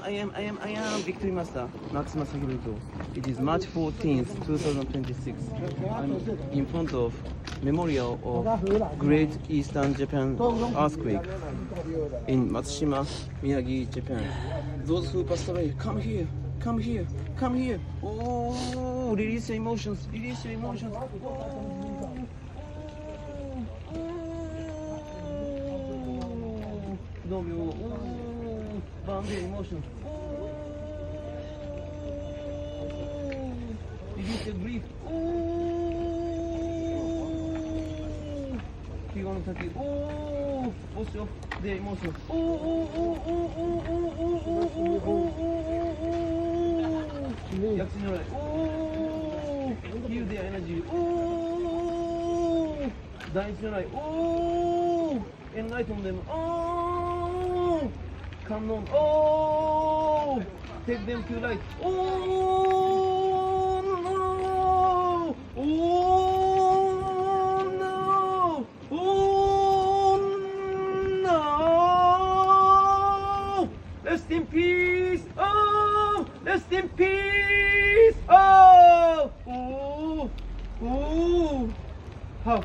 I am Victory Master, Matsushima Hiroto. It is March 14th, 2026. I'm in front of memorial of Great Eastern Japan earthquake in Matsushima, Miyagi, Japan. Those who passed away, come here, come here, come here. Oh, release your emotions, release your emotions. No, burn the emotions. Release the grief. Keep on touching. Wash off the emotions. Yakushi feel their energy. Daichi enlighten them. Come on. Take them to light. Rest in peace. Rest in peace. How?